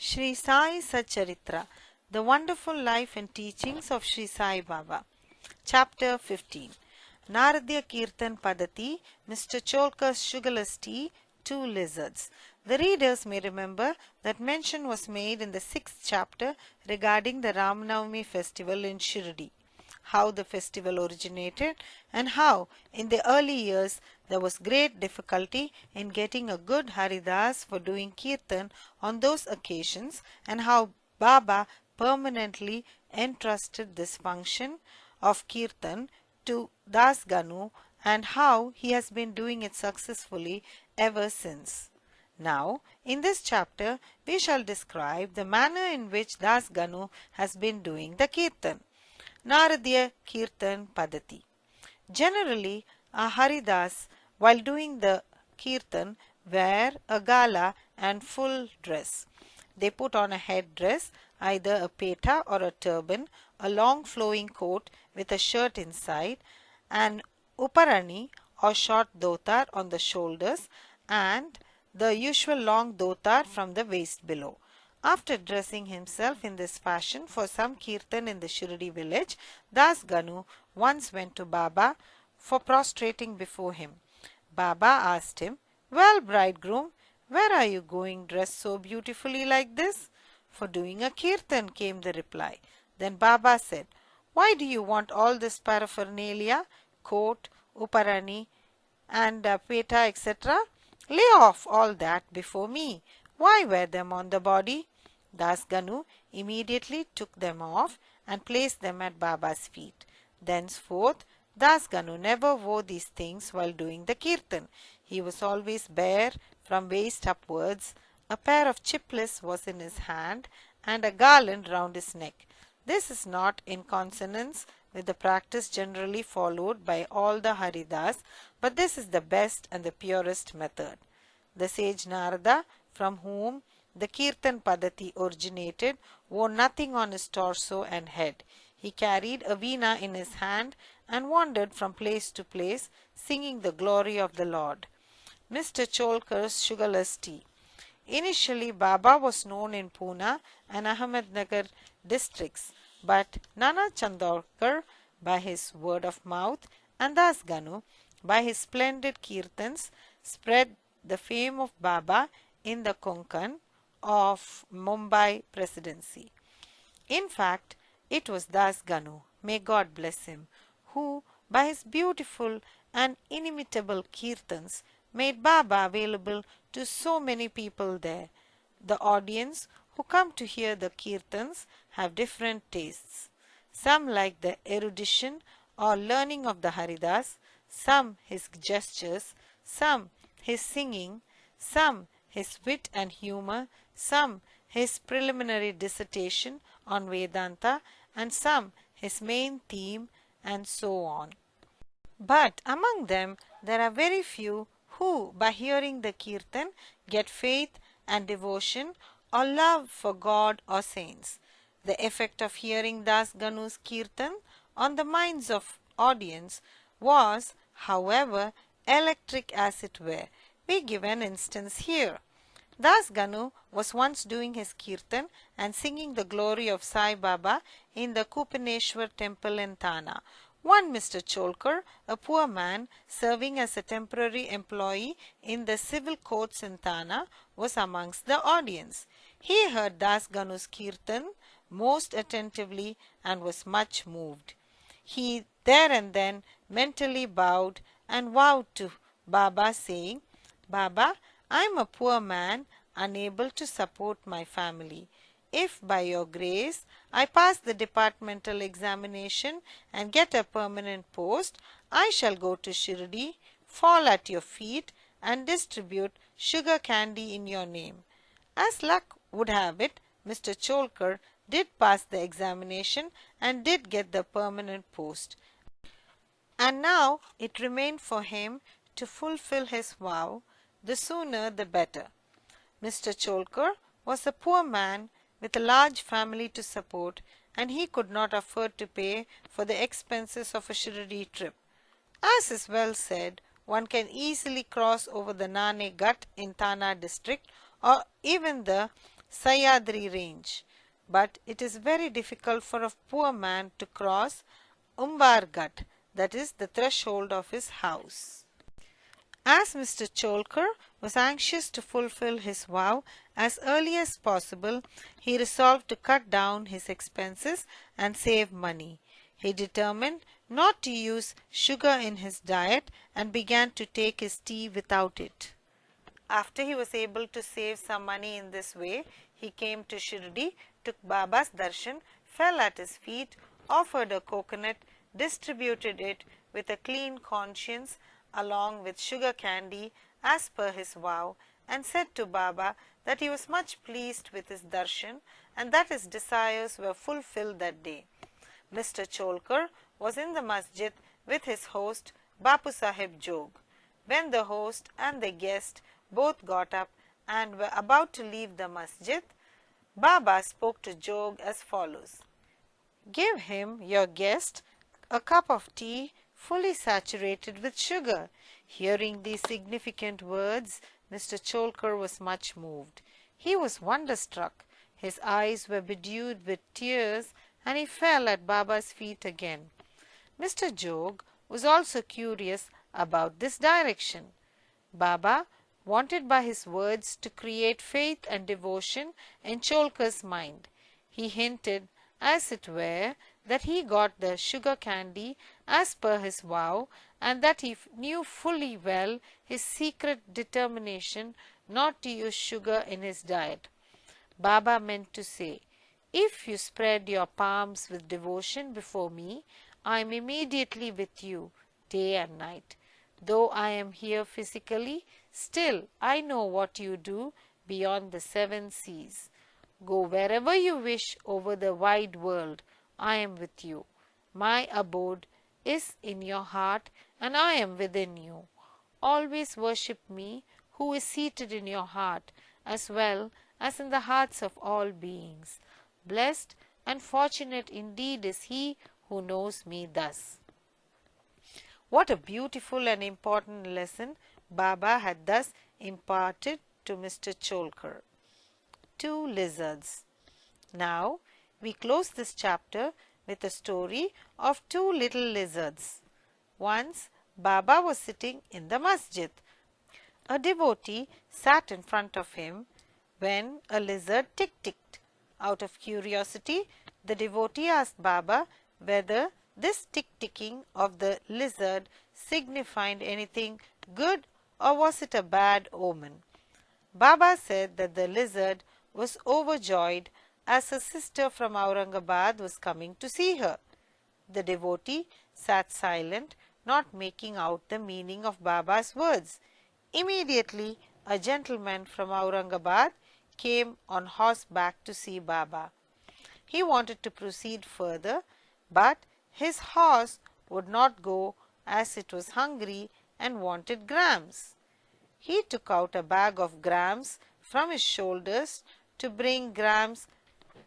Shirdi Sai Satcharitra, The Wonderful Life and Teachings of Shirdi Sai Baba. Chapter 15. Naradiya Kirtan Paddhati, Mr. Cholkar's Sugarless Tea, Two Lizards. The readers may remember that mention was made in the 6th chapter regarding the Ramanavami festival in Shirdi, how the festival originated, and how in the early years there was great difficulty in getting a good Haridas for doing Kirtan on those occasions, and how Baba permanently entrusted this function of Kirtan to Das Ganu, and how he has been doing it successfully ever since. Now, in this chapter, we shall describe the manner in which Das Ganu has been doing the Kirtan. Naradiya Kirtan Paddhati. Generally, a Haridas, while doing the Kirtan, wear a gala and full dress. They put on a head dress, either a peta or a turban, a long flowing coat with a shirt inside, an uparani or short dhotar on the shoulders, and the usual long dhotar from the waist below. After dressing himself in this fashion for some Kirtan in the Shirdi village, Das Ganu once went to Baba for prostrating before him. Baba asked him, "Well, bridegroom, where are you going dressed so beautifully like this?" "For doing a Kirtan," came the reply. Then Baba said, "Why do you want all this paraphernalia, coat, uparani, and peta, etc.? Lay off all that before me. Why wear them on the body?" Das Ganu immediately took them off and placed them at Baba's feet. Thenceforth, Das Ganu never wore these things while doing the Kirtan. He was always bare from waist upwards. A pair of chiplets was in his hand and a garland round his neck. This is not in consonance with the practice generally followed by all the Haridas, but this is the best and the purest method. The sage Narada, from whom the Kirtan Paddhati originated, wore nothing on his torso and head. He carried a veena in his hand and wandered from place to place, singing the glory of the Lord. Mr. Cholkar's Sugarless Tea. Initially, Baba was known in Pune and Ahmednagar districts, but Nana Chandorkar, by his word of mouth, and Das Ganu, by his splendid Kirtans, spread the fame of Baba in the Konkan of Mumbai Presidency. In fact, it was Das Ganu, may God bless him, who, by his beautiful and inimitable Kirtans, made Baba available to so many people there. The audience who come to hear the Kirtans have different tastes. Some like the erudition or learning of the Haridas, some his gestures, some his singing, some his wit and humor, some his preliminary dissertation on Vedanta, and some his main theme, and so on. But among them there are very few who, by hearing the Kirtan, get faith and devotion or love for God or saints. The effect of hearing Das Ganu's Kirtan on the minds of audience was, however, electric as it were. We give an instance here. Das Ganu was once doing his Kirtan and singing the glory of Sai Baba in the Kupaneshwar temple in Thana. One Mr. Cholkar, a poor man serving as a temporary employee in the civil courts in Thana, was amongst the audience. He heard Das Ganu's Kirtan most attentively and was much moved. He there and then mentally bowed and vowed to Baba, saying, "Baba, I am a poor man, unable to support my family. If by your grace I pass the departmental examination and get a permanent post, I shall go to Shirdi, fall at your feet, and distribute sugar candy in your name." As luck would have it, Mr. Cholkar did pass the examination and did get the permanent post. And now it remained for him to fulfill his vow, the sooner the better. Mr. Cholkar was a poor man with a large family to support, and he could not afford to pay for the expenses of a Shirdi trip. As is well said, one can easily cross over the Nane Ghat in Thana district, or even the Sahyadri range, but it is very difficult for a poor man to cross Umbargat, that is the threshold of his house. As Mr. Cholkar was anxious to fulfill his vow as early as possible, he resolved to cut down his expenses and save money. He determined not to use sugar in his diet and began to take his tea without it. After he was able to save some money in this way, he came to Shirdi, took Baba's darshan, fell at his feet, offered a coconut, distributed it with a clean conscience along with sugar candy as per his vow, and said to Baba that he was much pleased with his darshan and that his desires were fulfilled that day. Mr. Cholkar was in the masjid with his host Bapu Sahib Jog. When the host and the guest both got up and were about to leave the masjid, Baba spoke to Jog as follows: "Give him, your guest, a cup of tea fully saturated with sugar." Hearing these significant words, Mr. Cholkar was much moved. He was wonderstruck. His eyes were bedewed with tears and he fell at Baba's feet again. Mr. Jog was also curious about this direction. Baba wanted by his words to create faith and devotion in Cholkar's mind. He hinted, as it were, that he got the sugar candy as per his vow and that he knew fully well his secret determination not to use sugar in his diet. Baba meant to say, "If you spread your palms with devotion before me, I am immediately with you, day and night. Though I am here physically, still I know what you do beyond the 7 seas. Go wherever you wish over the wide world. I am with you. My abode is in your heart and I am within you. Always worship me who is seated in your heart as well as in the hearts of all beings. Blessed and fortunate indeed is he who knows me thus." What a beautiful and important lesson Baba had thus imparted to Mr. Cholkar. 2 lizards. Now we close this chapter with a story of 2 little lizards. Once Baba was sitting in the masjid. A devotee sat in front of him when a lizard tick-ticked. Out of curiosity, the devotee asked Baba whether this tick-ticking of the lizard signified anything good or was it a bad omen. Baba said that the lizard was overjoyed as her sister from Aurangabad was coming to see her. The devotee sat silent, not making out the meaning of Baba's words. Immediately, a gentleman from Aurangabad came on horseback to see Baba. He wanted to proceed further, but his horse would not go as it was hungry and wanted grams. He took out a bag of grams from his shoulders to bring grams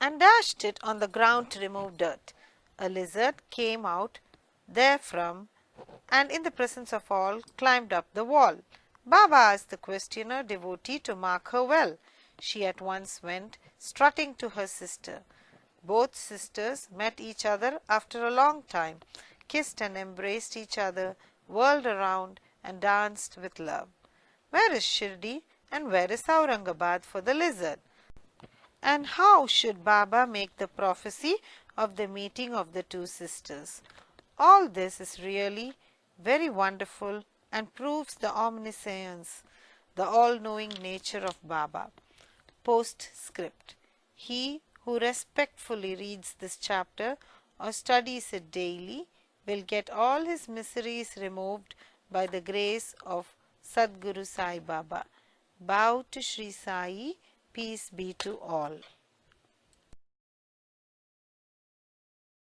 and dashed it on the ground to remove dirt. A lizard came out therefrom and in the presence of all climbed up the wall. Baba asked the questioner devotee to mark her well. She at once went, strutting to her sister. Both sisters met each other after a long time, kissed and embraced each other, whirled around and danced with love. Where is Shirdi and where is Aurangabad for the lizard? And how should Baba make the prophecy of the meeting of the 2 sisters? All this is really very wonderful and proves the omniscience, the all-knowing nature of Baba. Postscript. He who respectfully reads this chapter or studies it daily will get all his miseries removed by the grace of Sadguru Sai Baba. Bow to Sri Sai. Peace be to all.